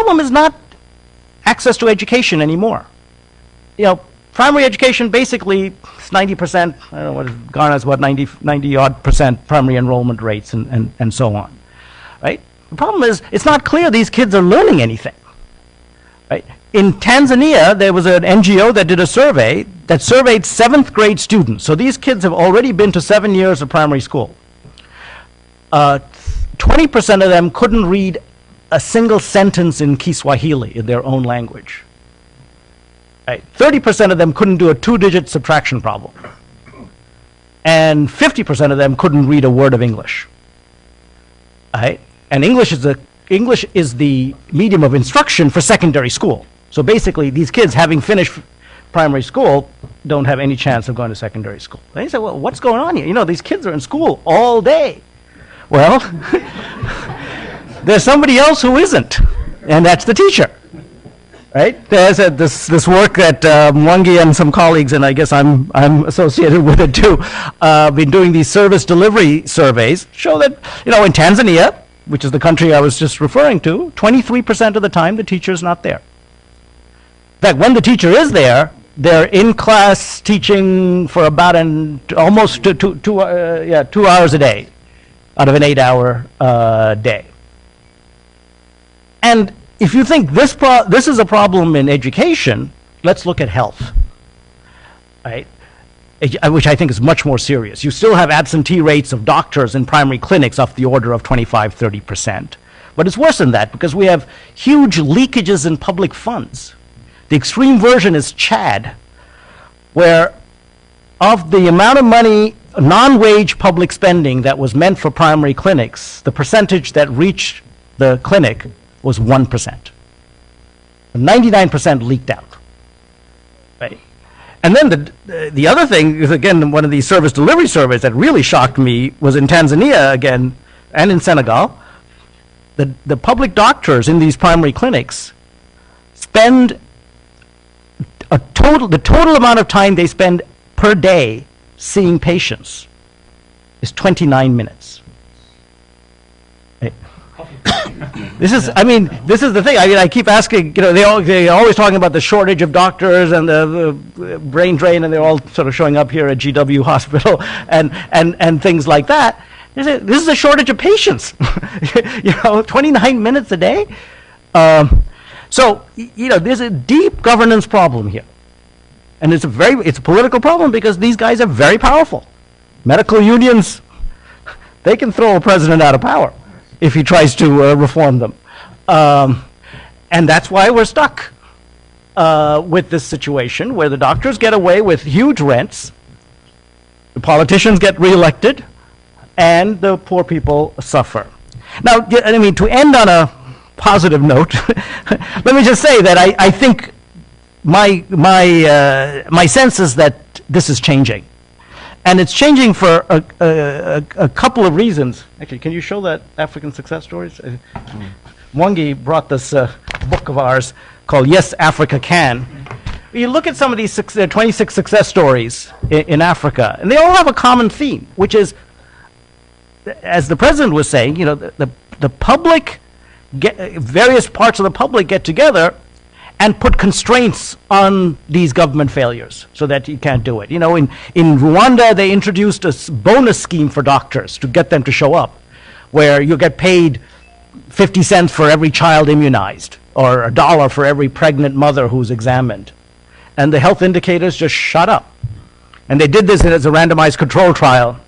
problem is not access to education anymore. Primary education basically is 90%, I don't know what Ghana's, 90 odd percent primary enrollment rates and so on, right? The problem is it's not clear these kids are learning anything, right? In Tanzania, there was an NGO that did a survey that surveyed 7th grade students. So these kids have already been to 7 years of primary school. 20% of them couldn't read a single sentence in Kiswahili, in their own language. Right. 30% of them couldn't do a 2-digit subtraction problem. And 50% of them couldn't read a word of English. Right? And English is the medium of instruction for secondary school. So basically, these kids, having finished primary school, don't have any chance of going to secondary school. They say, well, what's going on here? These kids are in school all day. Well, there's somebody else who isn't, and that's the teacher. Right? There's this work that Mwangi and some colleagues, and I guess I'm associated with it too, been doing these service delivery surveys, show that, in Tanzania, which is the country I was just referring to, 23% of the time the teacher is not there. In fact, when the teacher is there, they're in class teaching for about almost 2 hours a day out of an 8-hour day. And if you think this is a problem in education, let's look at health, right? Which I think is much more serious. You still have absentee rates of doctors in primary clinics of the order of 25–30%. But it's worse than that because we have huge leakages in public funds. The extreme version is Chad, where of the amount of money, non-wage public spending that was meant for primary clinics, the percentage that reached the clinic was 1%. 99% leaked out, right? And then the other thing is, again, one of these service delivery surveys that really shocked me was in Tanzania, again, and in Senegal. The public doctors in these primary clinics spend the total amount of time they spend per day seeing patients is 29 minutes. This is the thing. I keep asking, they're always talking about the shortage of doctors and the brain drain, and they're all sort of showing up here at GW Hospital and things like that. This is a shortage of patients. 29 minutes a day. So there's a deep governance problem here. And it's a political problem because these guys are very powerful. Medical unions, they can throw a president out of power if he tries to reform them. And that's why we're stuck with this situation where the doctors get away with huge rents, the politicians get reelected, and the poor people suffer. Now, to end on a positive note, let me just say that I think my sense is that this is changing. And it's changing for a couple of reasons. Actually, can you show that African success stories? Mwangi brought this book of ours called Yes, Africa Can. You look at some of these 26 success stories in Africa, and they all have a common theme, which is, as the president was saying, the public, various parts of the public get together and put constraints on these government failures so that you can't do it. In Rwanda, they introduced a bonus scheme for doctors to get them to show up, where you get paid 50 cents for every child immunized, or $1 for every pregnant mother who's examined. And the health indicators just shut up. And they did this as a randomized control trial.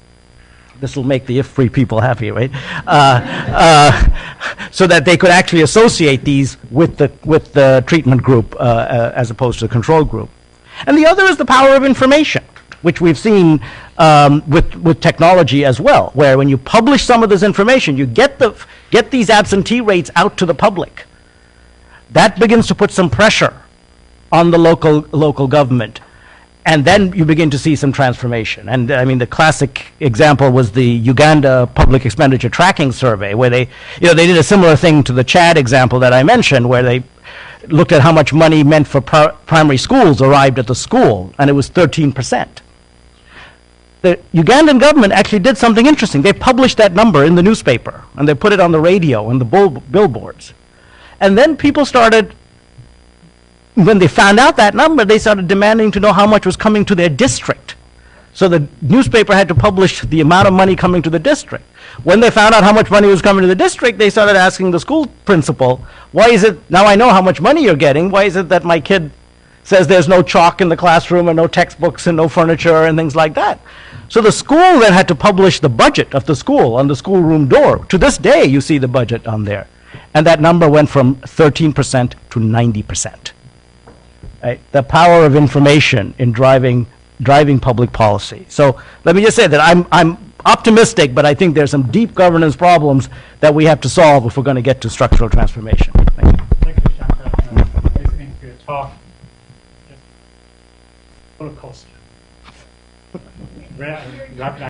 This will make the if-free people happy, right? So that they could actually associate these with the treatment group as opposed to the control group. And the other is the power of information, which we've seen with technology as well, where when you publish some of this information, you get these absentee rates out to the public. That begins to put some pressure on the local government. And then you begin to see some transformation. And the classic example was the Uganda Public Expenditure Tracking Survey, where they did a similar thing to the Chad example that I mentioned, where they looked at how much money meant for primary schools arrived at the school, and it was 13%. The Ugandan government actually did something interesting. They published that number in the newspaper, and they put it on the radio and the billboards. And then people started, when they found out that number, they started demanding to know how much was coming to their district. So the newspaper had to publish the amount of money coming to the district. When they found out how much money was coming to the district, they started asking the school principal, why is it, now I know how much money you're getting, why is it that my kid says there's no chalk in the classroom and no textbooks and no furniture and things like that? So the school then had to publish the budget of the school on the schoolroom door. To this day, you see the budget on there. And that number went from 13% to 90%. Right? The power of information in driving public policy. So let me just say that I'm optimistic, but I think there's some deep governance problems that we have to solve if we're going to get to structural transformation. Thank you. Thank you, Shankar, listening to your talk. Just full of cost. Wrap